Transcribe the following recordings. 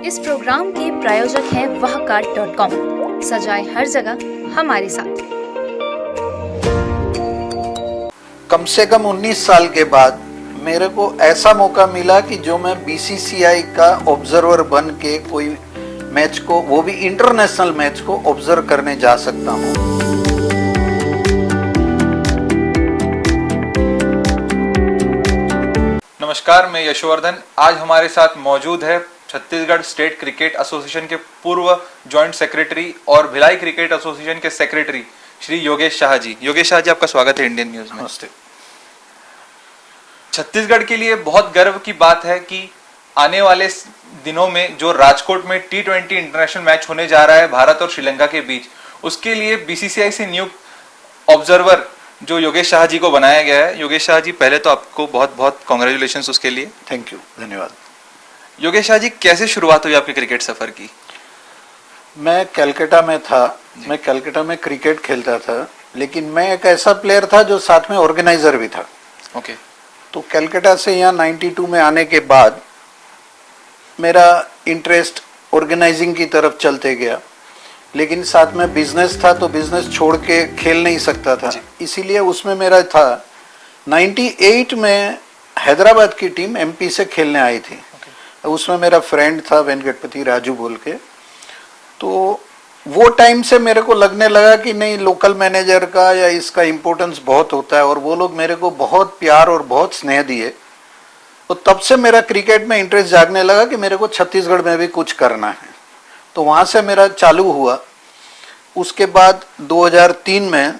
इस प्रोग्राम के प्रायोजक हैं wahcard.com। सजाए हर जगह हमारे साथ। कम से कम 19 साल के बाद मेरे को ऐसा मौका मिला कि जो मैं बीसीसीआई का ऑब्जर्वर बन के कोई मैच को, वो भी इंटरनेशनल मैच को ऑब्जर्व करने जा सकता हूँ। नमस्कार, मैं यशवर्धन। आज हमारे साथ मौजूद है छत्तीसगढ़ स्टेट क्रिकेट एसोसिएशन के पूर्व जॉइंट सेक्रेटरी और भिलाई क्रिकेट एसोसिएशन के सेक्रेटरी श्री योगेश शाह जी। योगेश शाह जी, आपका स्वागत है इंडियन न्यूज में। नमस्ते। छत्तीसगढ़ के लिए बहुत गर्व की बात है कि आने वाले दिनों में जो राजकोट में T20 इंटरनेशनल मैच होने जा रहा है भारत और श्रीलंका के बीच, उसके लिए बीसीसीआई से नियुक्त ऑब्जर्वर जो योगेश शाह जी को बनाया गया है। योगेश शाह जी, पहले तो आपको बहुत बहुत कॉन्ग्रेचुलेशंस उसके लिए। थैंक यू, धन्यवाद। योगेश शाह जी, कैसे शुरुआत हुई आपके क्रिकेट सफर की? मैं कलकत्ता में था, मैं कलकत्ता में क्रिकेट खेलता था, लेकिन मैं एक ऐसा प्लेयर था जो साथ में ऑर्गेनाइजर भी था। ओके। तो कलकत्ता से यहाँ 92 में आने के बाद मेरा इंटरेस्ट ऑर्गेनाइजिंग की तरफ चलते गया, लेकिन साथ में बिजनेस था तो बिजनेस छोड़ के खेल नहीं सकता था, इसीलिए उसमें मेरा था। 98 में हैदराबाद की टीम एमपी से खेलने आई थी। उसमें मेरा फ्रेंड था वेंकटपति राजू बोल के। तो वो टाइम से मेरे को लगने लगा कि नहीं, लोकल मैनेजर का या इसका इम्पोर्टेंस बहुत होता है, और वो लोग मेरे को बहुत प्यार और बहुत स्नेह दिए। तो तब से मेरा क्रिकेट में इंटरेस्ट जागने लगा कि मेरे को छत्तीसगढ़ में भी कुछ करना है। तो वहाँ से मेरा चालू हुआ। उसके बाद 2003 में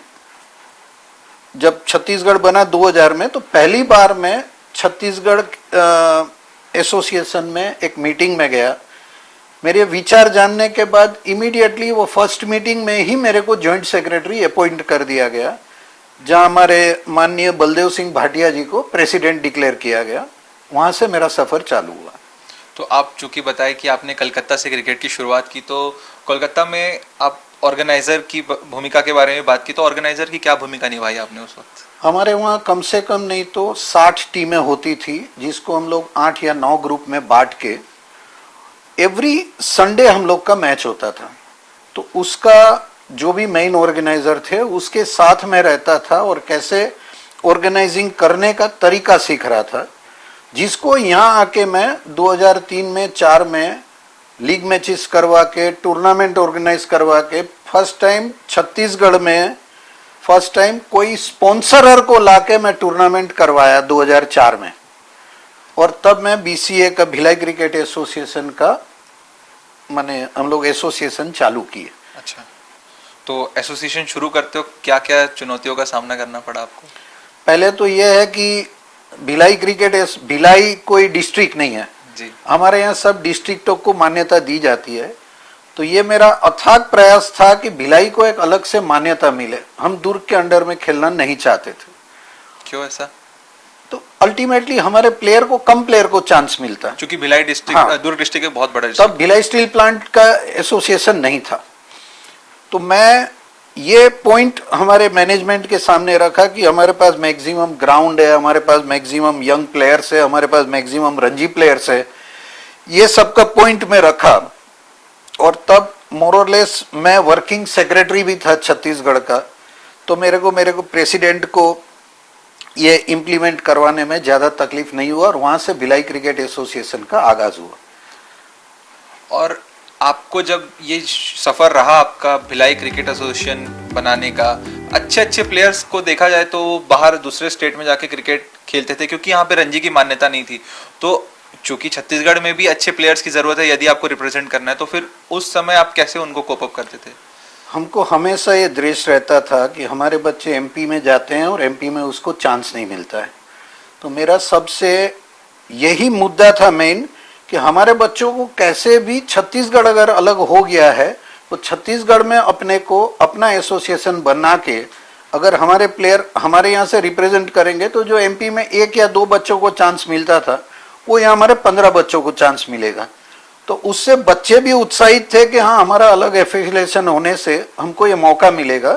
जब छत्तीसगढ़ बना 2000 में, तो पहली बार मैं छत्तीसगढ़ एसोसिएशन में एक मीटिंग में गया। मेरे विचार जानने के बाद इमीडिएटली वो फर्स्ट मीटिंग में ही मेरे को जॉइंट सेक्रेटरी अपॉइंट कर दिया गया, जहां हमारे माननीय बलदेव सिंह भाटिया जी को प्रेसिडेंट डिक्लेयर किया गया। वहां से मेरा सफर चालू हुआ। तो आप चूंकि बताए कि आपने कलकत्ता से क्रिकेट की शुरुआत की, तो कोलकाता में आप ऑर्गेनाइजर की भूमिका के बारे में बात की, तो ऑर्गेनाइजर की क्या भूमिका निभाई आपने उस वक्त? हमारे वहाँ कम से कम नहीं तो 60 टीमें होती थी, जिसको हम लोग 8 या 9 ग्रुप में बांट के एवरी संडे हम लोग का मैच होता था। तो उसका जो भी मेन ऑर्गेनाइजर थे उसके साथ में रहता था और कैसे ऑर्गेनाइजिंग करने का तरीका सीख रहा था, जिसको यहाँ आके मैं 2003 में 4 में लीग मैचेस करवा के, टूर्नामेंट ऑर्गेनाइज करवा के, फर्स्ट टाइम छत्तीसगढ़ में फर्स्ट टाइम कोई स्पॉन्सरर को लाके मैं टूर्नामेंट करवाया 2004 में। और तब मैं बीसीए का, भिलाई क्रिकेट एसोसिएशन का, माने हम लोग एसोसिएशन चालू किए। अच्छा, तो एसोसिएशन शुरू करते हो क्या क्या चुनौतियों का सामना करना पड़ा आपको? पहले तो यह है कि भिलाई कोई डिस्ट्रिक्ट नहीं है जी। हमारे यहाँ सब डिस्ट्रिक्टों को मान्यता दी जाती है। तो ये मेरा अथाग प्रयास था कि भिलाई को एक अलग से मान्यता मिले। हम दुर्ग के अंडर में खेलना नहीं चाहते थे। क्यों ऐसा? तो अल्टीमेटली हमारे प्लेयर को, कम प्लेयर को चांस मिलता है, क्योंकि भिलाई डिस्ट्रिक्ट, हाँ, दुर्ग डिस्ट्रिक्ट एक बहुत बड़ा तब भिलाई स्टील प्लांट का एसोसिएशन नहीं था। तो मैं ये पॉइंट हमारे मैनेजमेंट के सामने रखा कि हमारे पास मैक्सिमम ग्राउंड है, हमारे पास मैक्सिमम यंग प्लेयर्स है, हमारे पास मैक्सिमम रणजी प्लेयर्स है। ये सबका पॉइंट में रखा। और तब मोरलेस मैं वर्किंग सेक्रेटरी भी था छत्तीसगढ़ का। तो मेरे को प्रेसिडेंट को ये इम्प्लीमेंट करवाने में ज़्यादा तकलीफ नहीं हुआ, और वहाँ से भिलाई क्रिकेट एसोसिएशन का आगाज हुआ। और आपको जब ये सफर रहा आपका भिलाई क्रिकेट एसोसिएशन बनाने का, अच्छे अच्छे प्लेयर्स को देखा जाए तो बाहर दूसरे स्टेट में जाके क्रिकेट खेलते थे, क्योंकि यहाँ पे रणजी की मान्यता नहीं थी। तो चूंकि छत्तीसगढ़ में भी अच्छे प्लेयर्स की जरूरत है यदि आपको रिप्रेजेंट करना है, तो फिर उस समय आप कैसे उनको कोप अप करते थे? हमको हमेशा ये दृश्य रहता था कि हमारे बच्चे एमपी में जाते हैं और एमपी में उसको चांस नहीं मिलता है। तो मेरा सबसे यही मुद्दा था मेन, कि हमारे बच्चों को कैसे भी, छत्तीसगढ़ अगर अलग हो गया है तो छत्तीसगढ़ में अपने को अपना एसोसिएशन बना के अगर हमारे प्लेयर हमारे यहाँ से रिप्रेजेंट करेंगे, तो जो एमपी में 1 या 2 बच्चों को चांस मिलता था, वो यहाँ हमारे 15 बच्चों को चांस मिलेगा। तो उससे बच्चे भी उत्साहित थे कि हाँ, हमारा अलग एफिलिएशन होने से हमको ये मौका मिलेगा।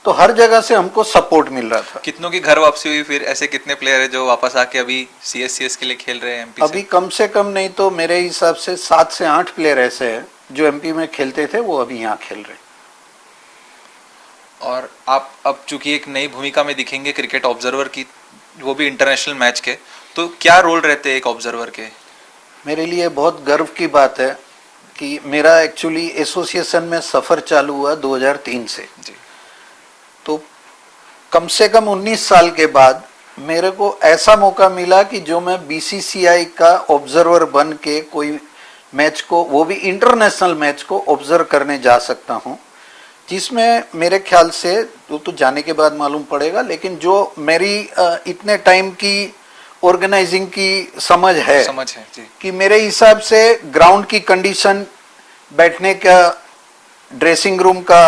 तो हर जगह से हमको सपोर्ट मिल रहा था। कितनों की घर वापसी हुई फिर? ऐसे कितने प्लेयर है जो वापस आके अभी सीएस के लिए खेल रहे हैं एमपी अभी कम से कम नहीं तो मेरे हिसाब से 7 से 8 प्लेयर ऐसे हैं जो एमपी में खेलते थे, वो अभी यहाँ खेल रहे हैं। और आप अब चूंकि एक नई भूमिका में दिखेंगे क्रिकेट ऑब्जर्वर की, वो भी इंटरनेशनल मैच के, तो क्या रोल रहते हैं एक ऑब्जर्वर के? मेरे लिए बहुत गर्व की बात है कि मेरा एक्चुअली एसोसिएशन में सफ़र चालू हुआ 2003 से जी। तो कम से कम 19 साल के बाद मेरे को ऐसा मौका मिला कि जो मैं बीसीसीआई का ऑब्जर्वर बन के कोई मैच को, वो भी इंटरनेशनल मैच को ऑब्जर्व करने जा सकता हूँ, जिसमें मेरे ख्याल से वो तो जाने के बाद मालूम पड़ेगा, लेकिन जो मेरी इतने टाइम की ऑर्गेनाइजिंग की समझ है जी। कि मेरे हिसाब से ग्राउंड की कंडीशन, बैठने का, ड्रेसिंग रूम का,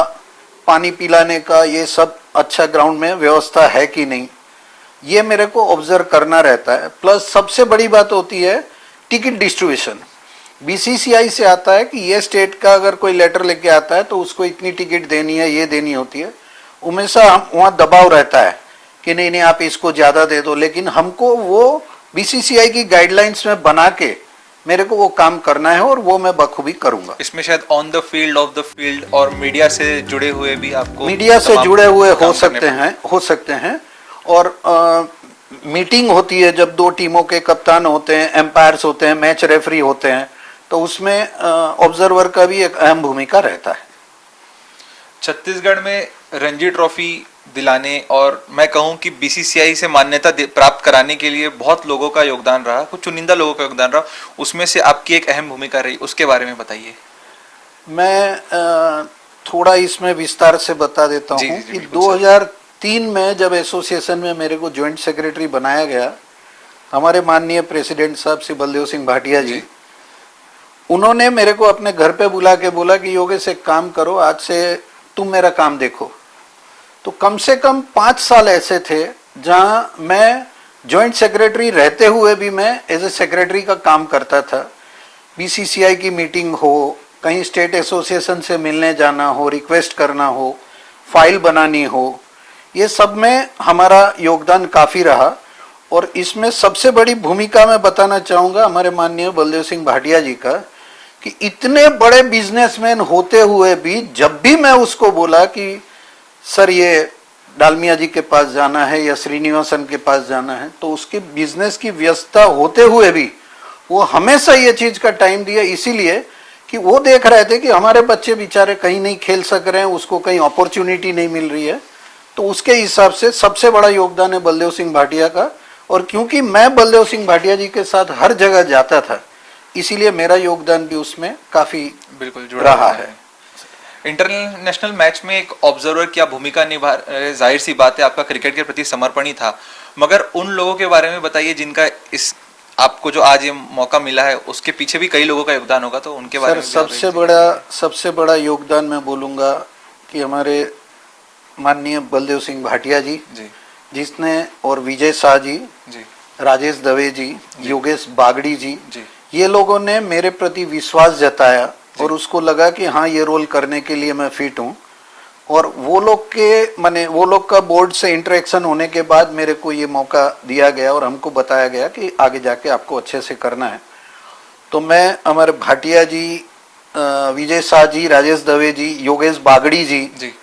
पानी पिलाने का, ये सब अच्छा ग्राउंड में व्यवस्था है कि नहीं, ये मेरे को ऑब्जर्व करना रहता है। प्लस सबसे बड़ी बात होती है टिकट डिस्ट्रीब्यूशन। बीसीसीआई से आता है कि ये स्टेट का अगर कोई लेटर लेके आता है तो उसको इतनी टिकट देनी है, ये देनी होती है। हमेशा हम वहाँ दबाव रहता है कि नहीं नहीं आप इसको ज़्यादा दे दो, लेकिन हमको वो बीसीसीआई की गाइडलाइंस में बना के मेरे को वो काम करना है और वो मैं बखूबी करूंगा। इसमें शायद on the field, of the field और मीडिया से जुड़े हुए भी आपको, मीडिया से जुड़े हुए हो सकते हैं और मीटिंग होती है जब दो टीमों के कप्तान होते हैं, एम्पायर्स होते हैं, मैच रेफरी होते हैं, तो उसमें ऑब्जर्वर का भी एक अहम भूमिका रहता है। छत्तीसगढ़ में रणजी ट्रॉफी दिलाने और मैं कहूं कि बीसीसीआई से मान्यता प्राप्त कराने के लिए बहुत लोगों का योगदान रहा, कुछ चुनिंदा लोगों का योगदान रहा, उसमें से आपकी एक अहम भूमिका रही, उसके बारे में बताइए। मैं थोड़ा इसमें विस्तार से बता देता हूँ कि 2003 में जब एसोसिएशन में मेरे को ज्वाइंट सेक्रेटरी बनाया गया, हमारे माननीय प्रेसिडेंट साहब श्री बलदेव सिंह भाटिया जी, उन्होंने मेरे को अपने घर पे बुला के बोला कि योगेश एक काम करो, आज से तुम मेरा काम देखो। तो कम से कम 5 साल ऐसे थे जहां मैं जॉइंट सेक्रेटरी रहते हुए भी मैं एज ए सेक्रेटरी का काम करता था। बीसीसीआई की मीटिंग हो, कहीं स्टेट एसोसिएशन से मिलने जाना हो, रिक्वेस्ट करना हो, फाइल बनानी हो, ये सब में हमारा योगदान काफ़ी रहा। और इसमें सबसे बड़ी भूमिका मैं बताना चाहूँगा हमारे माननीय बलदेव सिंह भाटिया जी का, कि इतने बड़े बिजनेसमैन होते हुए भी जब भी मैं उसको बोला कि सर ये डालमिया जी के पास जाना है या श्रीनिवासन के पास जाना है, तो उसके बिजनेस की व्यस्तता होते हुए भी वो हमेशा ये चीज़ का टाइम दिया, इसीलिए कि वो देख रहे थे कि हमारे बच्चे बेचारे कहीं नहीं खेल सक रहे हैं, उसको कहीं अपॉर्चुनिटी नहीं मिल रही है। तो उसके हिसाब से सबसे बड़ा योगदान है बलदेव सिंह भाटिया का। और क्योंकि मैं बलदेव सिंह भाटिया जी के साथ हर जगह जाता था, इसीलिए मेरा योगदान भी उसमें काफ़ी बिल्कुल जुड़ा रहा है। इंटरनेशनल मैच में एक ऑब्जर्वर की आप भूमिका निभा, जाहिर सी बात है आपका क्रिकेट के प्रति समर्पण ही था, मगर उन लोगों के बारे में बताइए जिनका इस आपको जो आज ये मौका मिला है उसके पीछे भी कई लोगों का योगदान होगा, तो उनके बारे में। सबसे बड़ा योगदान मैं बोलूँगा कि हमारे माननीय बलदेव सिंह भाटिया जी, जिसने, और विजय शाह जी, राजेश दवे जी, योगेश बागड़ी जी, ये लोगों ने मेरे प्रति विश्वास जताया और उसको लगा कि हाँ ये रोल करने के लिए मैं फिट हूँ। और वो लोग का बोर्ड से इंटरेक्शन होने के बाद मेरे को ये मौका दिया गया और हमको बताया गया कि आगे जाके आपको अच्छे से करना है। तो मैं हमारे भाटिया जी, विजय शाह जी, राजेश दवे जी, योगेश बागड़ी जी,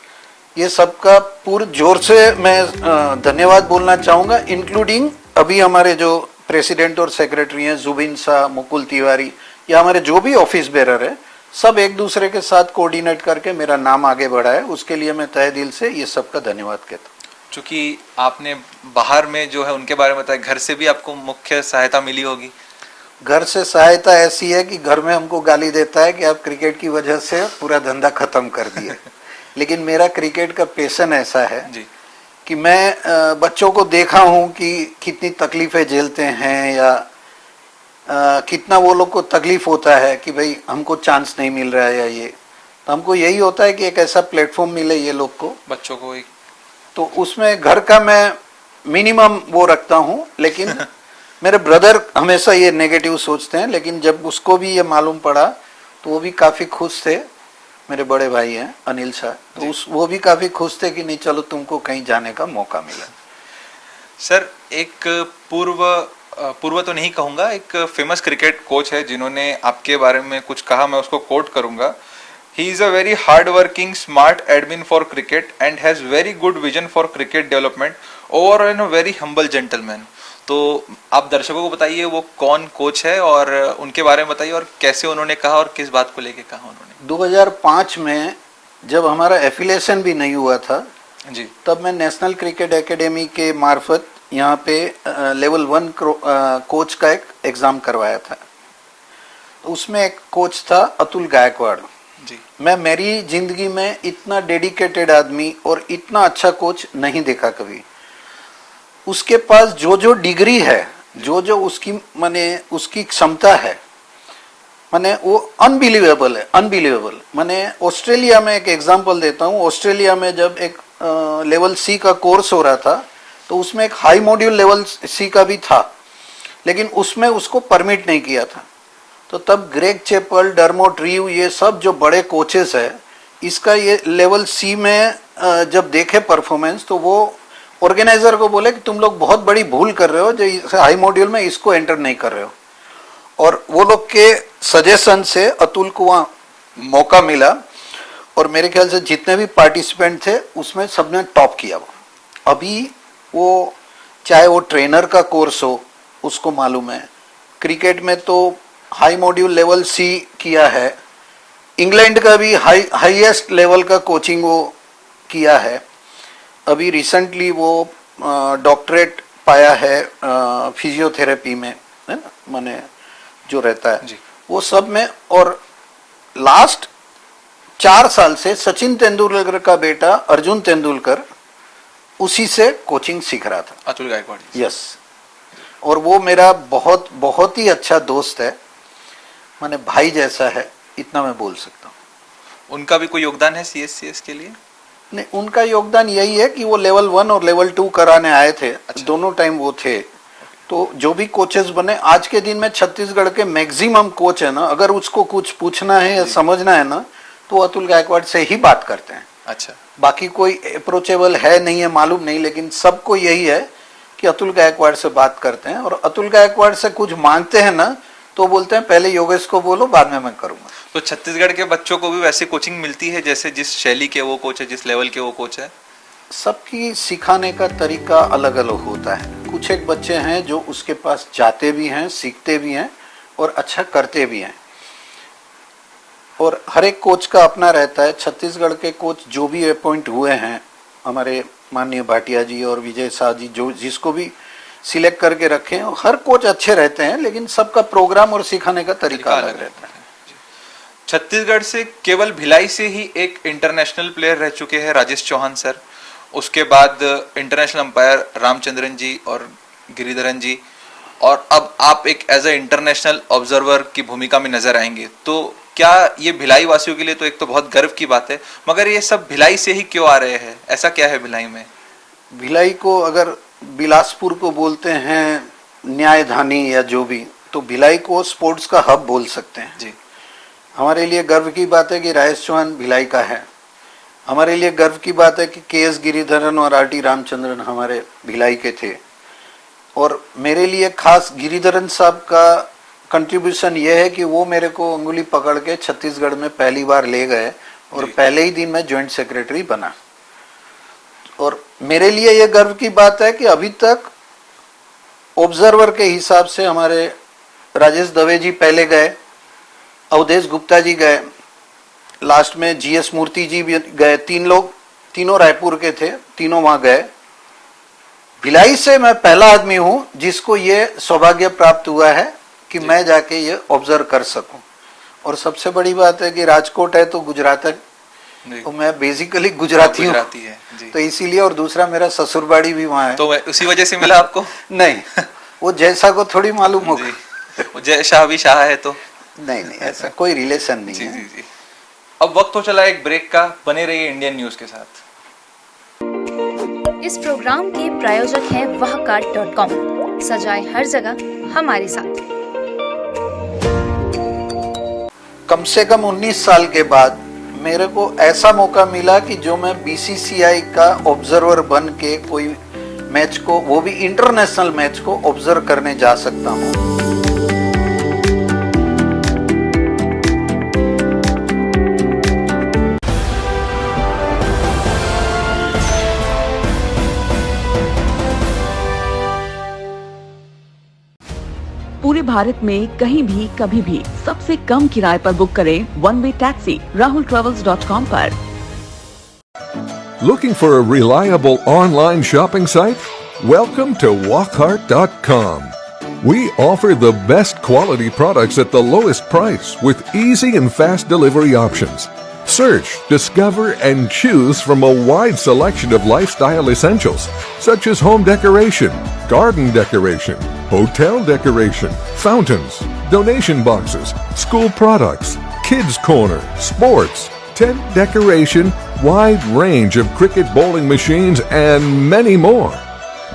ये सबका पूरे जोर से मैं धन्यवाद बोलना चाहूँगा, इंक्लूडिंग अभी हमारे जो प्रेसिडेंट और सेक्रेटरी हैं जुबिन शाह, मुकुल तिवारी, या हमारे जो भी ऑफिस बेरर है, सब एक दूसरे के साथ कोऑर्डिनेट करके मेरा नाम आगे बढ़ा है। उसके लिए मैं तहे दिल से ये सबका धन्यवाद कहता हूँ। चूँकि आपने बाहर में जो है उनके बारे में बताया, घर से भी आपको मुख्य सहायता मिली होगी। घर से सहायता ऐसी है कि घर में हमको गाली देता है कि आप क्रिकेट की वजह से पूरा धंधा खत्म कर दिया। लेकिन मेरा क्रिकेट का पैशन ऐसा है कि मैं बच्चों को देखा हूँ कि कितनी तकलीफ़ें झेलते हैं या कितना वो लोग को तकलीफ होता है कि भाई हमको चांस नहीं मिल रहा है या ये, तो हमको यही होता है कि एक ऐसा प्लेटफॉर्म मिले ये लोग को, बच्चों को एक, तो उसमें घर का मैं मिनिमम वो रखता हूँ। लेकिन मेरे ब्रदर हमेशा ये नेगेटिव सोचते हैं, लेकिन जब उसको भी ये मालूम पड़ा तो वो भी काफ़ी खुश थे मेरे बड़े भाई हैं अनिल शाह, तो वो भी काफी खुश थे कि नहीं चलो तुमको कहीं जाने का मौका मिला। सर एक पूर्व तो नहीं कहूंगा, एक फेमस क्रिकेट कोच है जिन्होंने आपके बारे में कुछ कहा, मैं उसको कोट करूंगा। He is a very hard working smart admin for cricket and has very good vision for cricket development over an a very humble gentleman. तो आप दर्शकों को बताइए वो कौन कोच है और उनके बारे में बताइए और कैसे उन्होंने कहा और किस बात को लेके कहा उन्होंने। 2005 में जब हमारा एफिलिएशन भी नहीं हुआ था जी, तब मैं नेशनल क्रिकेट एकेडमी के मार्फत यहाँ पे लेवल 1 कोच का एक एग्ज़ाम करवाया था। उसमें एक कोच था अतुल गायकवाड़ जी। मैं मेरी ज़िंदगी में इतना डेडिकेटेड आदमी और इतना अच्छा कोच नहीं देखा कभी। उसके पास जो जो डिग्री है, जो जो उसकी माने उसकी क्षमता है, माने वो अनबिलीवेबल है, अनबिलीवेबल। माने ऑस्ट्रेलिया में एक एग्जांपल देता हूँ। ऑस्ट्रेलिया में जब एक लेवल सी का कोर्स हो रहा था तो उसमें एक हाई मॉड्यूल लेवल सी का भी था, लेकिन उसमें उसको परमिट नहीं किया था। तो तब ग्रेग चैपल, डरमोट रीव, ये सब जो बड़े कोचेस है, इसका ये लेवल सी में जब देखे परफॉर्मेंस तो वो ऑर्गेनाइजर को बोले कि तुम लोग बहुत बड़ी भूल कर रहे हो जो हाई मॉड्यूल में इसको एंटर नहीं कर रहे हो। और वो लोग के सजेशन से अतुल को वहाँ मौका मिला और मेरे ख्याल से जितने भी पार्टिसिपेंट थे उसमें सबने टॉप किया। वो अभी वो चाहे वो ट्रेनर का कोर्स हो उसको मालूम है, क्रिकेट में तो हाई मॉड्यूल लेवल सी किया है, इंग्लैंड का भी हाईएस्ट लेवल का कोचिंग वो किया है। अभी रिसेंटली वो डॉक्टरेट पाया है फिजियोथेरेपी में, है ना, माने जो रहता है जी। वो सब में। और लास्ट 4 साल से सचिन तेंदुलकर का बेटा अर्जुन तेंदुलकर उसी से कोचिंग सीख रहा था, अतुल गायकवाड़। यस। और वो मेरा बहुत बहुत ही अच्छा दोस्त है, माने भाई जैसा है, इतना मैं बोल सकता हूँ। उनका भी कोई योगदान है CSCS के लिए? नहीं, उनका योगदान यही है कि वो लेवल 1 और लेवल 2 कराने आए थे। अच्छा। दोनों टाइम वो थे। तो जो भी कोचेस बने आज के दिन में छत्तीसगढ़ के मैक्सिमम कोच है ना, अगर उसको कुछ पूछना है या समझना है ना तो अतुल गायकवाड़ से ही बात करते हैं। अच्छा। बाकी कोई अप्रोचेबल है नहीं है मालूम नहीं, लेकिन सबको यही है कि अतुल गायकवाड़ से बात करते हैं। और अतुल गायकवाड़ से कुछ मांगते हैं ना तो बोलते हैं पहले योगेश को बोलो, बाद में मैं करूंगा। तो छत्तीसगढ़ के बच्चों को भी वैसे कोचिंग मिलती है जैसे जिस शैली के वो कोच है, जिस लेवल के वो कोच है? सबकी सिखाने का तरीका अलग अलग होता है। कुछ एक बच्चे हैं जो उसके पास जाते भी हैं, सीखते भी हैं और अच्छा करते भी हैं। और हर एक कोच का अपना रहता है। छत्तीसगढ़ के कोच जो भी अपॉइंट हुए हैं, हमारे माननीय भाटिया जी और विजय शाह जी, जो जिसको भी सिलेक्ट करके रखे हैं, हर कोच अच्छे रहते हैं, लेकिन सबका प्रोग्राम और सिखाने का तरीका अलग रहता है। छत्तीसगढ़ से केवल भिलाई से ही एक इंटरनेशनल प्लेयर रह चुके हैं राजेश चौहान सर। उसके बाद इंटरनेशनल अंपायर रामचंद्रन जी और गिरिधरन जी, और अब आप एक एज ए इंटरनेशनल ऑब्जर्वर की भूमिका में नजर आएंगे। तो क्या ये भिलाई वासियों के लिए तो एक तो बहुत गर्व की बात है, मगर ये सब भिलाई से ही क्यों आ रहे हैं? ऐसा क्या है भिलाई में? भिलाई को अगर बिलासपुर को बोलते हैं न्यायधानी या जो भी, तो भिलाई को स्पोर्ट्स का हब बोल सकते हैं जी। हमारे लिए गर्व की बात है कि राजेश चौहान भिलाई का है। हमारे लिए गर्व की बात है कि KS गिरिधरन और RT रामचंद्रन हमारे भिलाई के थे। और मेरे लिए खास गिरिधरन साहब का कंट्रीब्यूशन ये है कि वो मेरे को उंगली पकड़ के छत्तीसगढ़ में पहली बार ले गए और पहले ही दिन मैं ज्वाइंट सेक्रेटरी बना। और मेरे लिए ये गर्व की बात है कि अभी तक ऑब्जर्वर के हिसाब से हमारे राजेश दवे जी पहले गए, अवधेश गुप्ता जी गए, लास्ट में GS मूर्ति जी भी गए। 3 लोग, तीनों रायपुर के थे, तीनों वहां गए। भिलाई से मैं पहला आदमी हूं जिसको ये सौभाग्य प्राप्त हुआ है कि मैं जाके ये ऑब्जर्व कर सकूं। और सबसे बड़ी बात है कि राजकोट है तो गुजरात है, तो मैं बेसिकली गुजराती हूँ, तो इसीलिए। और दूसरा मेरा ससुरबाड़ी भी वहाँ है, तो उसी वजह से मिला आपको? नहीं, वो जैसा को थोड़ी मालूम होगा। वो जय शाह भी शाह है तो नहीं, ऐसा कोई रिलेशन नहीं है। जी। अब वक्त हो चला एक ब्रेक का, बने रहिए इंडियन न्यूज के साथ। इस प्रोग्राम के प्रायोजक हैं wahcard.com। सजाए हर जगह हमारे साथ। कम से कम 19 साल के बाद मेरे को ऐसा मौका मिला कि जो मैं बीसीसीआई का ऑब्जर्वर बन के कोई मैच को, वो भी इंटरनेशनल मैच को ऑब्जर्व करने जा सकता हूँ। पूरे भारत में कहीं भी कभी भी सबसे कम किराए पर बुक करें वन वे टैक्सी rahultravels.com पर। Looking for a reliable online shopping site? Welcome to walkheart.com. We offer the best quality products at the lowest price with easy and fast delivery options. Search, discover, and choose from a wide selection of lifestyle essentials such as home decoration, garden decoration, hotel decoration, fountains, donation boxes, school products, kids corner, sports, tent decoration, wide range of cricket bowling machines, and many more.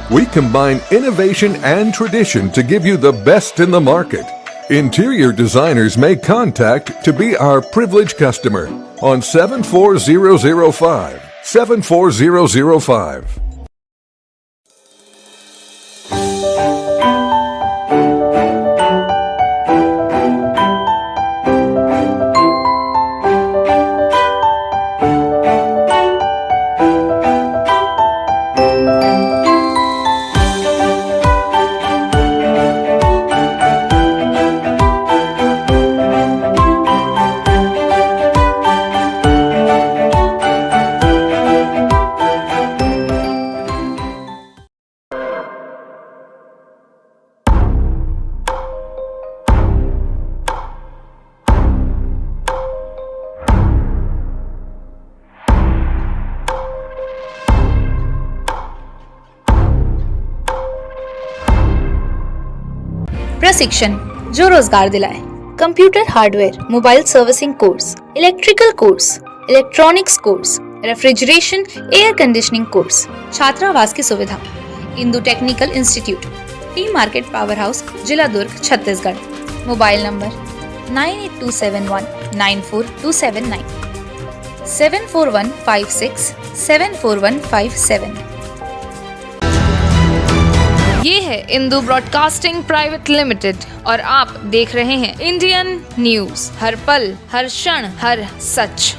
We combine innovation and tradition to give you the best in the market. Interior designers may contact to be our privileged customer on 74005. 74005. प्रशिक्षण जो रोजगार दिलाए। Computer hardware, mobile servicing course, electrical course, electronics course, refrigeration, air conditioning course, छात्रावास की सुविधा। Indu technical institute, T market power house, जिला दुर्ग, Chhattisgarh. Mobile number 9827194279, 7415674157। ये है इंदु ब्रॉडकास्टिंग प्राइवेट लिमिटेड और आप देख रहे हैं इंडियन न्यूज, हर पल, हर क्षण, हर सच।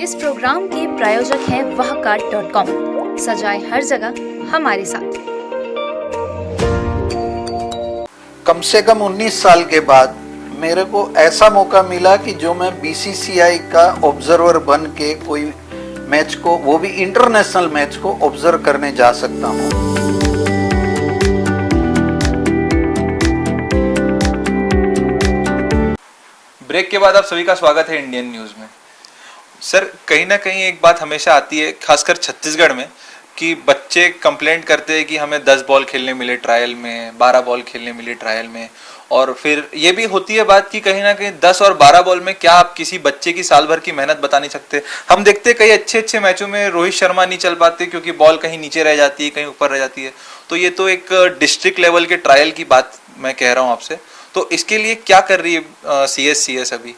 इस प्रोग्राम के प्रायोजक हैं wahcart.com। सजाए हर जगह हमारे साथ। कम से कम 19 साल के बाद मेरे को ऐसा मौका मिला कि जो मैं बीसीसीआई का ऑब्जर्वर बन के कोई मैच को, वो भी इंटरनेशनल मैच को ऑब्जर्व करने जा सकता हूँ। ब्रेक के बाद आप सभी का स्वागत है इंडियन न्यूज में। सर, कहीं ना कहीं एक बात हमेशा आती है, खासकर छत्तीसगढ़ में, कि बच्चे कंप्लेंट करते हैं कि हमें 10 बॉल खेलने मिले ट्रायल में, 12 बॉल खेलने मिले ट्रायल में। और फिर ये भी होती है बात कि कहीं ना कहीं 10 और 12 बॉल में क्या आप किसी बच्चे की साल भर की मेहनत बता नहीं सकते। हम देखते हैं कई अच्छे अच्छे मैचों में रोहित शर्मा नहीं चल पाते क्योंकि बॉल कहीं नीचे रह जाती है, कहीं ऊपर रह जाती है। तो ये तो एक डिस्ट्रिक्ट लेवल के ट्रायल की बात मैं कह रहा हूँ आपसे। तो इसके लिए क्या कर रही है सीएस अभी?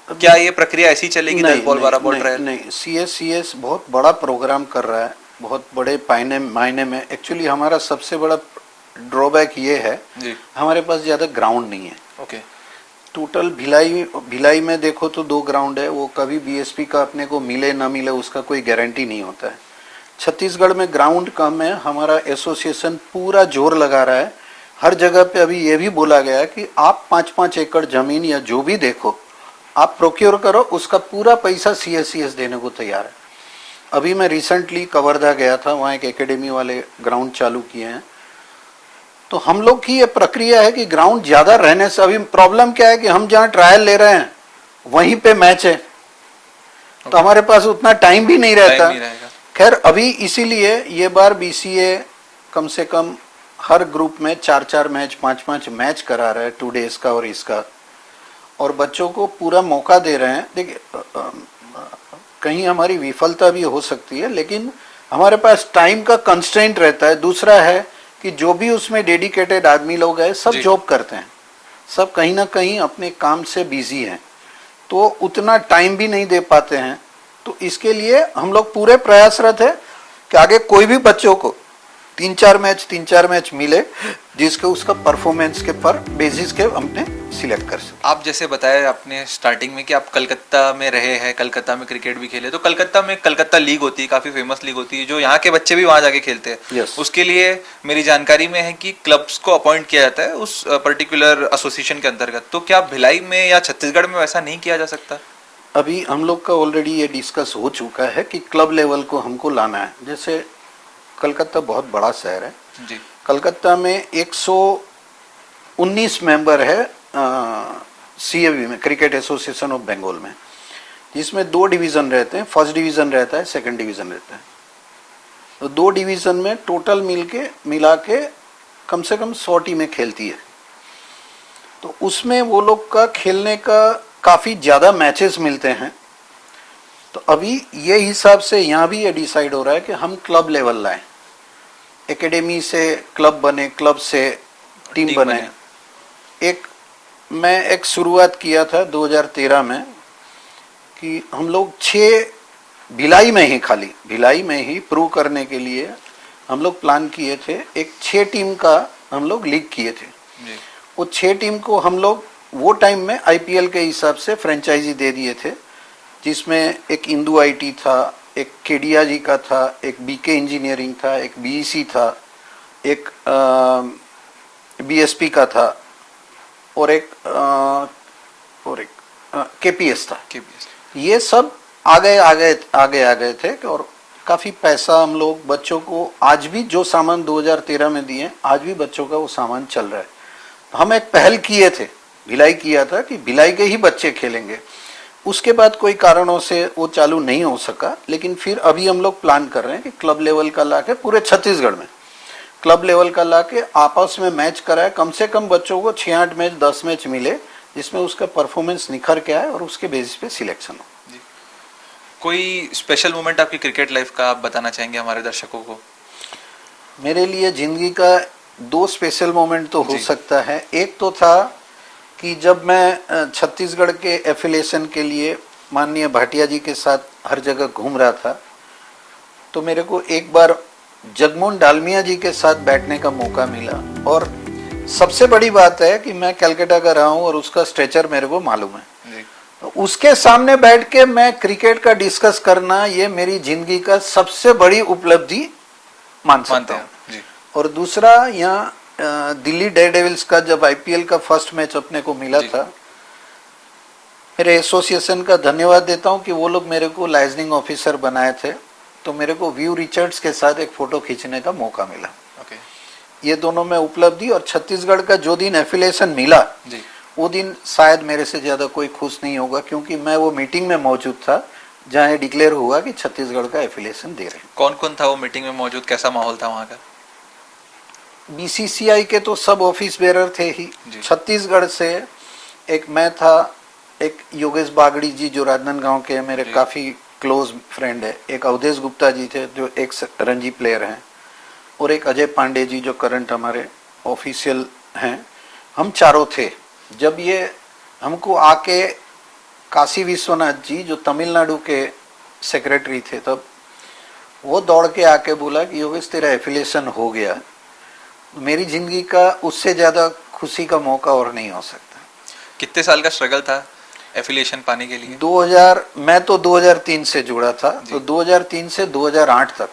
क्या ये प्रक्रिया ऐसी चलेगी 10 बॉल 12 बॉल ट्रायल? नहीं, सीएस बहुत बड़ा प्रोग्राम कर रहा है, बहुत बड़े मायने में। एक्चुअली हमारा सबसे बड़ा ड्रॉबैक ये है जी, हमारे पास ज़्यादा ग्राउंड नहीं है। ओके। टोटल भिलाई में देखो तो 2 ग्राउंड है, वो कभी बीएसपी का अपने को मिले ना मिले उसका कोई गारंटी नहीं होता है। छत्तीसगढ़ में ग्राउंड कम है, हमारा एसोसिएशन पूरा जोर लगा रहा है। हर जगह पे अभी ये भी बोला गया है कि आप 5-5 एकड़ जमीन या जो भी देखो आप प्रोक्योर करो, उसका पूरा पैसा सीएस देने को तैयार है। अभी मैं रिसेंटली कवर्धा गया था, वहाँ एक एकेडमी वाले ग्राउंड चालू किए हैं। तो हम लोग की ये प्रक्रिया है कि ग्राउंड ज़्यादा रहने से, अभी प्रॉब्लम क्या है कि हम जहाँ ट्रायल ले रहे हैं वहीं पे मैच है, तो हमारे पास उतना टाइम भी नहीं रहता। खैर, अभी इसीलिए ये बार बीसीए कम से कम हर ग्रुप में 4-4 मैच 5-5 मैच करा रहा है, 2 डेज का और इसका, और बच्चों को पूरा मौका दे रहे हैं। देखिए, कहीं हमारी विफलता भी हो सकती है, लेकिन हमारे पास टाइम का कंस्ट्रेंट रहता है। दूसरा है कि जो भी उसमें डेडिकेटेड आदमी लोग हैं सब जी। जॉब करते हैं, सब कहीं ना कहीं अपने काम से बिजी हैं, तो उतना टाइम भी नहीं दे पाते हैं। तो इसके लिए हम लोग पूरे प्रयासरत है कि आगे कोई भी बच्चों को 3-4 मैच मिले जिसके उसका परफॉर्मेंस के पर बेसिस के हमने सिलेक्ट कर सके। आप जैसे बताया आपने स्टार्टिंग में कि आप कलकत्ता में रहे हैं, कलकत्ता में क्रिकेट भी खेले, तो कलकत्ता में कलकत्ता लीग होती है, काफी फेमस लीग होती है, जो यहाँ के बच्चे भी वहां जाके खेलते हैं। Yes. उसके लिए मेरी जानकारी में है कि क्लब्स को अपॉइंट किया जाता है उस पर्टिकुलर एसोसिएशन के अंतर्गत। तो क्या भिलाई में या छत्तीसगढ़ में वैसा नहीं किया जा सकता? अभी हम लोग का ऑलरेडी ये डिस्कस हो चुका है कि क्लब लेवल को हमको लाना है। जैसे कलकत्ता बहुत बड़ा शहर है जी। कलकत्ता में 119 मेंबर है CAB में, क्रिकेट एसोसिएशन ऑफ बंगाल में, जिसमें 2 डिवीज़न रहते हैं। फर्स्ट डिवीज़न रहता है, सेकंड डिवीज़न रहता है। तो 2 डिवीज़न में टोटल मिला के कम से कम 100 टीमें खेलती है। तो उसमें वो लोग का खेलने का काफ़ी ज़्यादा मैचेस मिलते हैं। तो अभी ये हिसाब से यहाँ भी ये डिसाइड हो रहा है कि हम क्लब लेवल लाएं, एकेडमी से क्लब बने, क्लब से टीम बने। मैं एक शुरुआत किया था 2013 में कि हम लोग 6 भिलाई में ही प्रूव करने के लिए हम लोग प्लान किए थे। एक 6 टीम का हम लोग लीग किए थे। जी। वो 6 टीम को हम लोग वो टाइम में IPL के हिसाब से फ्रेंचाइजी दे दिए थे, जिसमें एक इंदू IT था, एक केडिया जी का था, एक BK इंजीनियरिंग था, एक BEC था, एक BSP का था और एक KPS था। ये सब आ गए थे और काफ़ी पैसा हम लोग बच्चों को, आज भी जो सामान 2013 में दिए आज भी बच्चों का वो सामान चल रहा है। तो हम एक पहल किए थे, भिलाई किया था कि भिलाई के ही बच्चे खेलेंगे। उसके बाद कोई कारणों से वो चालू नहीं हो सका, लेकिन फिर अभी हम लोग प्लान कर रहे हैं कि क्लब लेवल का लाके पूरे छत्तीसगढ़ में क्लब लेवल का लाके आपस में मैच कराए। कम से कम बच्चों को 6-8 मैच 10 मैच मिले, जिसमें उसका परफॉर्मेंस निखर के आए और उसके बेसिस पे सिलेक्शन हो। कोई स्पेशल मोमेंट आपकी क्रिकेट लाइफ का आप बताना चाहेंगे हमारे दर्शकों को? मेरे लिए जिंदगी का 2 स्पेशल मोमेंट तो हो सकता है। एक तो था कि जब मैं छत्तीसगढ़ के एफिलिएशन के लिए माननीय भाटिया जी के साथ हर जगह घूम रहा था, तो मेरे को एक बार जगमोहन डालमिया जी के साथ बैठने का मौका मिला। और सबसे बड़ी बात है कि मैं कलकत्ता का रहा हूँ और उसका स्ट्रेचर मेरे को मालूम है। तो उसके सामने बैठ के मैं क्रिकेट का डिस्कस करना, ये मेरी जिंदगी का सबसे बड़ी उपलब्धि मान सकता हूँ। और दूसरा, यहाँ दिल्ली डेयरडेविल्स का जब IPL का फर्स्ट मैच अपने को मिला था, मेरे एसोसिएशन का धन्यवाद देता हूँ कि वो लोग मेरे को लाइजनिंग ऑफिसर बनाए थे। तो मेरे को व्यू रिचर्ड्स के साथ एक फोटो खींचने का मौका मिला। ये दोनों में उपलब्धि। और छत्तीसगढ़ का जो दिन एफिलिएशन मिला वो दिन शायद मेरे से ज़्यादा कोई खुश नहीं होगा, क्योंकि मैं वो मीटिंग में मौजूद था जहाँ ये डिक्लेयर हुआ कि छत्तीसगढ़ का एफिलिएशन दे रहे हैं। कौन कौन था वो मीटिंग में मौजूद? कैसा माहौल था वहाँ का? BCCI के तो सब ऑफिस बेरर थे ही। छत्तीसगढ़ से एक मैं था, एक योगेश बागड़ी जी जो राजनांदगांव के मेरे काफ़ी क्लोज फ्रेंड है, एक अवधेश गुप्ता जी थे जो एक रणजी प्लेयर हैं, और एक अजय पांडे जी जो करंट हमारे ऑफिशियल हैं। हम चारों थे। जब ये हमको आके काशी विश्वनाथ जी जो तमिलनाडु के सेक्रेटरी थे, तब वो दौड़ के आके बोला कि योगेश तेरा एफिलिएशन हो गया। मेरी जिंदगी का उससे ज़्यादा खुशी का मौका और नहीं हो सकता। कितने साल का स्ट्रगल था एफिलिएशन पाने के लिए? 2000, मैं तो 2003 से जुड़ा था, तो 2003 से 2008 तक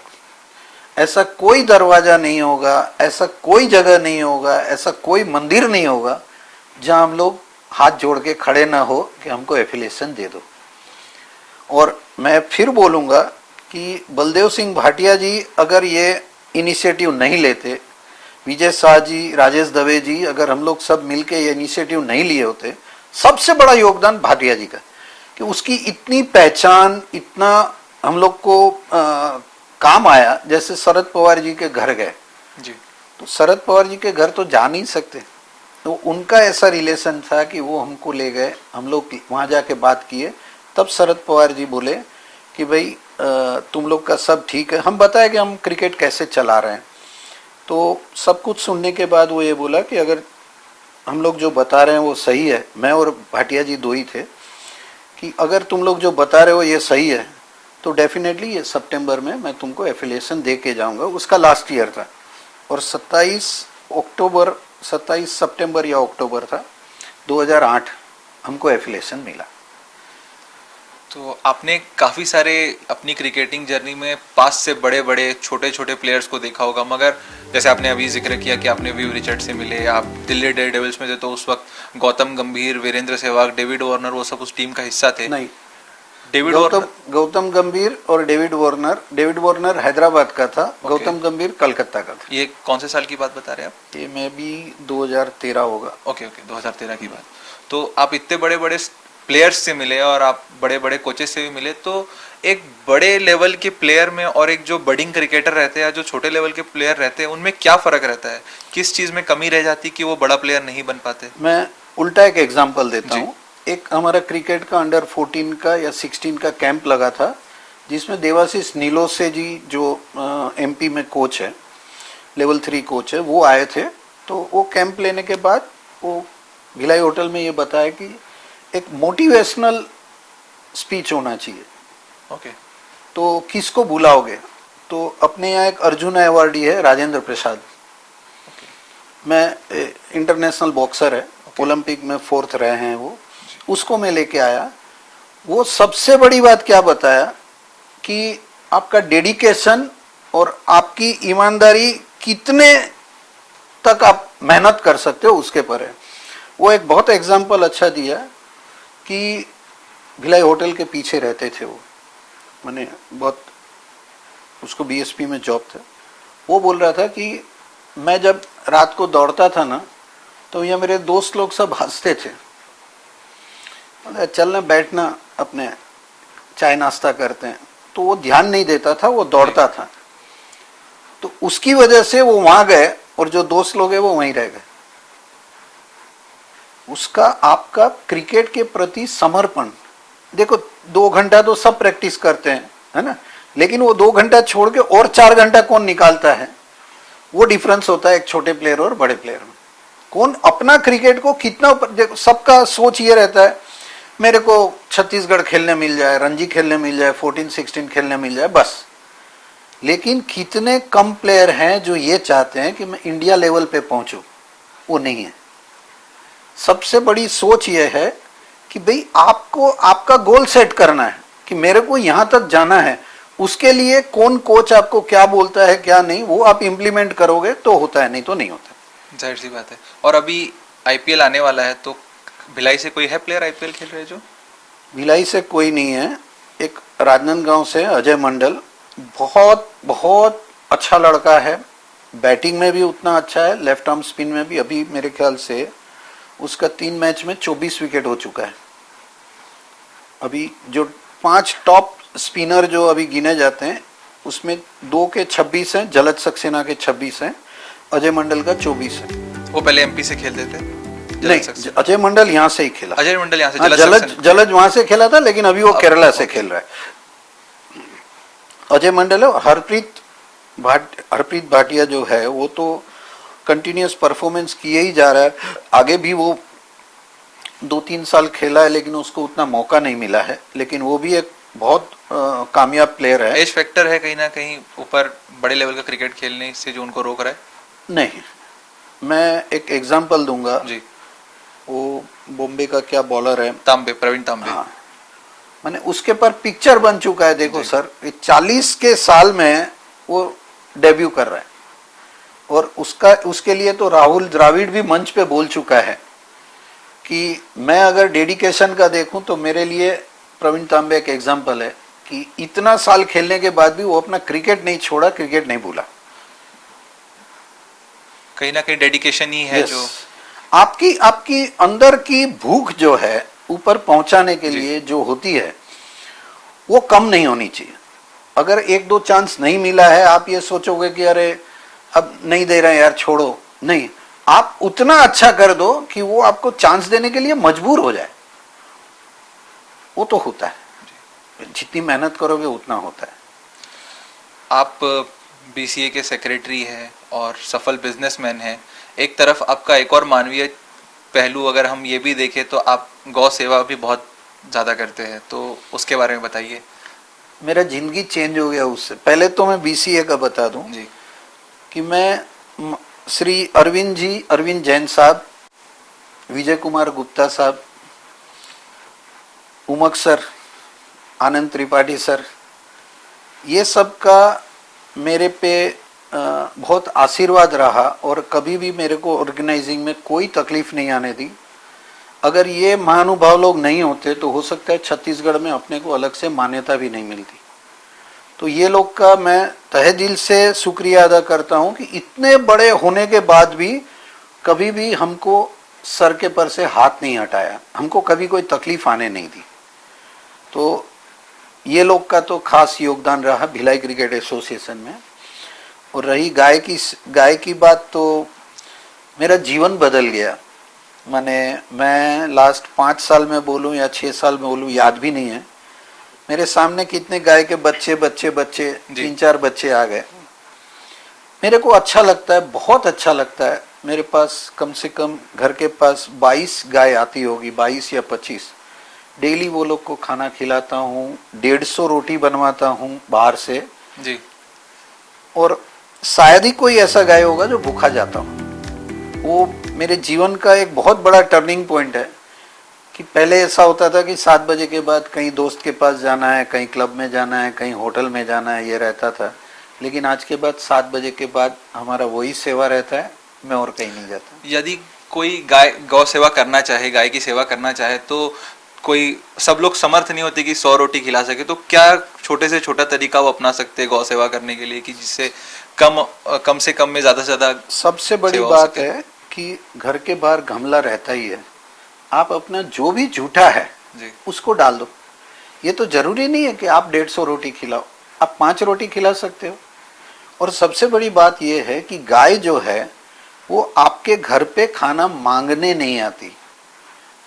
ऐसा कोई दरवाजा नहीं होगा, ऐसा कोई जगह नहीं होगा, ऐसा कोई मंदिर नहीं होगा जहां हम लोग हाथ जोड़ के खड़े ना हो कि हमको एफिलिएशन दे दो। और मैं फिर बोलूँगा कि बलदेव सिंह भाटिया जी अगर ये इनिशिएटिव नहीं लेते, विजय शाह जी, राजेश दवे जी, अगर हम लोग सब मिलके ये इनिशिएटिव नहीं लिए होते, सबसे बड़ा योगदान भाटिया जी का, कि उसकी इतनी पहचान, इतना हम लोग को काम आया। जैसे शरद पवार जी के घर गए, तो शरद पवार जी के घर तो जा नहीं सकते, तो उनका ऐसा रिलेशन था कि वो हमको ले गए, हम लोग वहाँ जाके बात किए। तब शरद पवार जी बोले कि भाई तुम लोग का सब ठीक है। हम बताए कि हम क्रिकेट कैसे चला रहे हैं। तो सब कुछ सुनने के बाद वो ये बोला कि अगर हम लोग जो बता रहे हैं वो सही है, मैं और भाटिया जी दो ही थे, कि अगर तुम लोग जो बता रहे हो ये सही है तो डेफिनेटली ये सितंबर में मैं तुमको एफिलिएशन दे के जाऊंगा। उसका लास्ट ईयर था और 27 सितंबर या अक्टूबर था 2008 हमको एफिलिएशन मिला। तो आपने काफ़ी सारे अपनी क्रिकेटिंग जर्नी में पास से बड़े बड़े छोटे छोटे प्लेयर्स को देखा होगा, मगर जैसे आपने अभी जिक्र किया कि आपने विव रिचर्ड से मिले, आप दिल्ली डेयरडेविल्स में थे तो उस वक्त गौतम गंभीर, वीरेंद्र सहवाग, डेविड वार्नर वो सब उस टीम का हिस्सा थे। नहीं, डेविड गौतम गंभीर और डेविड वार्नर हैदराबाद का था, गौतम गंभीर कलकत्ता का था। ये कौन से साल की बात बता रहे हैं आप? ये में भी 2013 होगा। ओके 2013 की बात। तो आप इतने बड़े बड़े प्लेयर्स से मिले और आप बड़े बड़े कोचेस से भी मिले, तो एक बड़े लेवल के प्लेयर में और एक जो बडिंग क्रिकेटर रहते हैं या जो छोटे लेवल के प्लेयर रहते हैं उनमें क्या फ़र्क रहता है? किस चीज़ में कमी रह जाती कि वो बड़ा प्लेयर नहीं बन पाते? मैं उल्टा एक एग्जांपल देता हूँ। एक हमारा क्रिकेट का अंडर 14 का या 16 का कैंप लगा था जिसमें देवाशीष नीलोसे जी जो एमपी में कोच है, लेवल 3 कोच है, वो आए थे। तो वो कैंप लेने के बाद वो भिलाई होटल में ये बताया कि एक मोटिवेशनल स्पीच होना चाहिए। ओके। तो किसको बुलाओगे? तो अपने यहाँ एक अर्जुन अवार्डी है राजेंद्र प्रसाद। मैं इंटरनेशनल बॉक्सर है, ओलंपिक में 4th रहे हैं वो, उसको मैं लेके आया। वो सबसे बड़ी बात क्या बताया कि आपका डेडिकेशन और आपकी ईमानदारी कितने तक आप मेहनत कर सकते हो उसके पर है। वो एक बहुत एग्जाम्पल अच्छा दिया कि भिलाई होटल के पीछे रहते थे वो, मैंने बहुत, उसको बीएसपी में जॉब था। वो बोल रहा था कि मैं जब रात को दौड़ता था ना तो ये मेरे दोस्त लोग सब हंसते थे, चलना बैठना अपने चाय नाश्ता करते हैं। तो वो ध्यान नहीं देता था, वो दौड़ता था। तो उसकी वजह से वो वहां गए और जो दोस्त लोग हैं वो वहीं रह गए। उसका आपका क्रिकेट के प्रति समर्पण देखो, 2 घंटा तो सब प्रैक्टिस करते हैं, है ना, लेकिन वो 2 घंटा छोड़ के और 4 घंटा कौन निकालता है? वो डिफरेंस होता है एक छोटे प्लेयर और बड़े प्लेयर में। कौन अपना क्रिकेट को कितना, देखो सबका सोच ये रहता है मेरे को छत्तीसगढ़ खेलने मिल जाए, रणजी खेलने मिल जाए, 14-16 खेलने मिल जाए, बस। लेकिन कितने कम प्लेयर हैं जो ये चाहते हैं कि मैं इंडिया लेवल पे पहुंचूं? वो नहीं है। सबसे बड़ी सोच ये है कि भाई आपको आपका गोल सेट करना है कि मेरे को यहां तक जाना है। उसके लिए कौन कोच आपको क्या बोलता है क्या नहीं, वो आप इम्प्लीमेंट करोगे तो होता है, नहीं तो नहीं होता। जाहिर सी बात है। और अभी आईपीएल आने वाला है, तो भिलाई से कोई है प्लेयर आईपीएल खेल रहे जो? भिलाई से कोई नहीं है। एक राजनांदगांव से अजय मंडल, बहुत बहुत अच्छा लड़का है, बैटिंग में भी उतना अच्छा है, लेफ्ट आर्म स्पिन में भी। अभी मेरे ख्याल से उसका 3 मैच में 24 विकेट हो चुका है। अभी जो 5 टॉप स्पिनर जो अभी गिने जाते हैं उसमें 2 के 26 हैं, जलज सक्सेना के 26 हैं, अजय मंडल का 24 है। वो पहले एमपी से खेलते थे? नहीं, अजय मंडल यहाँ से ही खेला। अजय मंडल यहाँ से, जलज वहां से खेला था, लेकिन अभी वो केरला से खेल रहा है। अजय मंडल है। हरप्रीत भाटिया जो है वो तो कंटिन्यूस परफॉर्मेंस किए ही जा रहा है। आगे भी वो 2-3 साल खेला है लेकिन उसको उतना मौका नहीं मिला है, लेकिन वो भी एक बहुत कामयाब प्लेयर है। एज फैक्टर है कहीं ना कहीं ऊपर बड़े लेवल का क्रिकेट खेलने से जो उनको रोक रहा है? नहीं, मैं एक एग्जांपल दूंगा जी। वो बॉम्बे का क्या बॉलर है, तांबे, प्रवीण तांबे। हाँ, मैंने उसके पर पिक्चर बन चुका है। देखो सर, 40 के साल में वो डेब्यू कर रहा है और उसके लिए तो राहुल द्राविड़ भी मंच पे बोल चुका है कि मैं अगर डेडिकेशन का देखूं तो मेरे लिए प्रवीण तांबे एक एग्जांपल है कि इतना साल खेलने के बाद भी वो अपना क्रिकेट नहीं छोड़ा, क्रिकेट नहीं भूला। कहीं ना कहीं डेडिकेशन ही है। जो आपकी अंदर की भूख जो है ऊपर पहुंचाने के लिए जो होती है वो कम नहीं होनी चाहिए। अगर 1-2 चांस नहीं मिला है, आप ये सोचोगे कि अरे अब नहीं दे रहे यार, छोड़ो, नहीं, आप उतना अच्छा कर दो कि वो आपको चांस देने के लिए मजबूर हो जाए। वो तो होता है। जितनी मेहनत करोगे उतना होता है। आप बीसीए के सेक्रेटरी हैं और सफल बिजनेसमैन हैं। एक तरफ आपका एक और मानवीय पहलू अगर हम ये भी देखें तो आप गौ सेवा भी बहुत ज़्यादा करते हैं, तो उसके बारे में बताइए। मेरा जिंदगी चेंज हो गया उससे। पहले तो मैं बीसीए का बता दूं जी कि मैं श्री अरविंद जैन साहब, विजय कुमार गुप्ता साहब, उमक सर, आनंद त्रिपाठी सर, ये सब का मेरे पे बहुत आशीर्वाद रहा और कभी भी मेरे को ऑर्गेनाइजिंग में कोई तकलीफ नहीं आने दी। अगर ये महानुभाव लोग नहीं होते तो हो सकता है छत्तीसगढ़ में अपने को अलग से मान्यता भी नहीं मिलती। तो ये लोग का मैं तहे दिल से शुक्रिया अदा करता हूँ कि इतने बड़े होने के बाद भी कभी भी हमको सर के पर से हाथ नहीं हटाया, हमको कभी कोई तकलीफ आने नहीं दी। तो ये लोग का तो खास योगदान रहा भिलाई क्रिकेट एसोसिएशन में। और रही गाय की बात, तो मेरा जीवन बदल गया। मैं लास्ट 5 साल में बोलूं या 6 साल में बोलूं, याद भी नहीं है। मेरे सामने कितने गाय के बच्चे 3-4 बच्चे आ गए। मेरे को अच्छा लगता है, बहुत अच्छा लगता है। मेरे पास कम से कम घर के पास 22 गाय आती होगी, 22 या 25। डेली वो लोग को खाना खिलाता हूँ, 150 रोटी बनवाता हूँ बाहर से जी। और शायद ही कोई ऐसा गाय होगा जो भूखा जाता हो। वो मेरे जीवन का एक बहुत बड़ा टर्निंग पॉइंट है कि पहले ऐसा होता था कि 7 बजे के बाद कहीं दोस्त के पास जाना है, कहीं क्लब में जाना है, कहीं होटल में जाना है, ये रहता था। लेकिन आज के बाद 7 बजे के बाद हमारा वही सेवा रहता है, मैं और कहीं नहीं जाता। यदि कोई गौ सेवा करना चाहे, गाय की सेवा करना चाहे, तो कोई सब लोग समर्थ नहीं होते कि 100 रोटी खिला सके, तो क्या छोटे से छोटा तरीका वो अपना सकते हैं गौ सेवा करने के लिए कि जिससे कम से कम में ज़्यादा से ज़्यादा? सबसे बड़ी बात है कि घर के बाहर गमला रहता ही है, आप अपना जो भी जूठा है जी उसको डाल दो। ये तो जरूरी नहीं है कि आप 150 रोटी खिलाओ, आप 5 रोटी खिला सकते हो। और सबसे बड़ी बात यह है कि गाय जो है वो आपके घर पे खाना मांगने नहीं आती,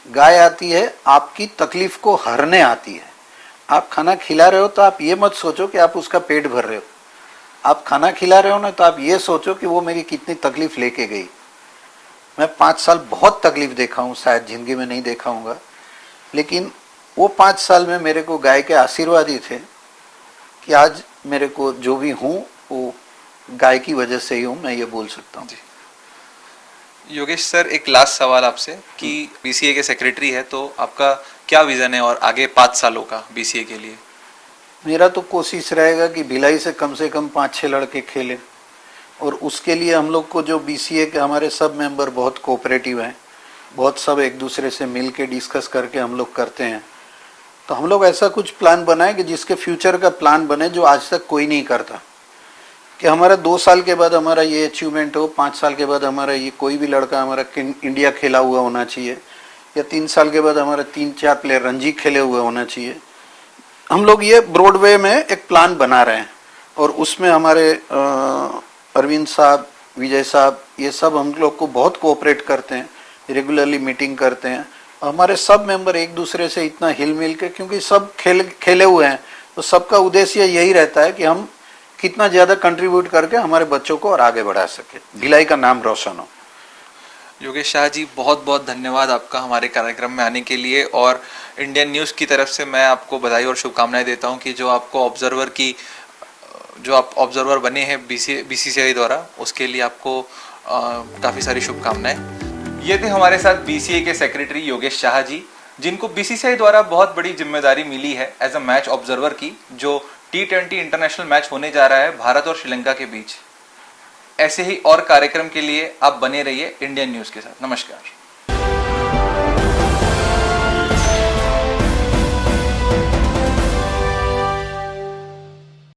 गाय आती है आपकी तकलीफ को हरने आती है। आप खाना खिला रहे हो तो आप ये मत सोचो कि आप उसका पेट भर रहे हो, आप खाना खिला रहे हो ना तो आप ये सोचो कि वो मेरी कितनी तकलीफ लेके गई। मैं 5 साल बहुत तकलीफ देखा हूँ, शायद जिंदगी में नहीं देखा हूँगा, लेकिन वो 5 साल में मेरे को गाय के आशीर्वाद ही थे कि आज मेरे को जो भी हूँ वो गाय की वजह से ही हूँ, मैं ये बोल सकता हूँ। योगेश सर, एक लास्ट सवाल आपसे कि बीसीए के सेक्रेटरी है तो आपका क्या विजन है और आगे 5 सालों का बीसीए के लिए? मेरा तो कोशिश रहेगा कि भिलाई से कम 5-6 लड़के खेलें और उसके लिए हम लोग को जो बीसीए के हमारे सब मेंबर बहुत कोऑपरेटिव हैं, बहुत सब एक दूसरे से मिल के डिस्कस करके हम लोग करते हैं। तो हम लोग ऐसा कुछ प्लान बनाए कि जिसके फ्यूचर का प्लान बने जो आज तक कोई नहीं करता, कि हमारा 2 साल के बाद हमारा ये अचीवमेंट हो, 5 साल के बाद हमारा ये कोई भी लड़का हमारा इंडिया खेला हुआ होना चाहिए, या 3 साल के बाद हमारा 3-4 प्लेयर रणजी खेले हुए होना चाहिए। हम लोग ये ब्रॉडवे में एक प्लान बना रहे हैं और उसमें हमारे अरविंद साहब, विजय साहब, ये सब हम लोग को बहुत कोऑपरेट करते हैं, रेगुलरली मीटिंग करते हैं। हमारे सब मेंबर एक दूसरे से इतना हिल मिल के, क्योंकि सब खेले हुए हैं, तो सबका उद्देश्य यही रहता है कि हम कितना ज़्यादा कंट्रीब्यूट करके हमारे बच्चों को और आगे बढ़ा सके, भिलाई का नाम रोशन हो। योगेश शाह जी, बहुत बहुत धन्यवाद आपका हमारे कार्यक्रम में आने के लिए, और इंडियन न्यूज़ की तरफ से मैं आपको बधाई और शुभकामनाएं देता हूं कि जो आप ऑब्जर्वर बने हैं बीसीसीआई द्वारा, उसके लिए आपको काफ़ी सारी शुभकामनाएं। ये थे हमारे साथ बीसीए के सेक्रेटरी योगेश शाह जी, जिनको बीसीसीआई द्वारा बहुत बड़ी जिम्मेदारी मिली है एज अ मैच ऑब्जर्वर की, जो T20 इंटरनेशनल मैच होने जा रहा है भारत और श्रीलंका के बीच। ऐसे ही और कार्यक्रम के लिए आप बने रहिए इंडियन न्यूज़ के साथ। नमस्कार।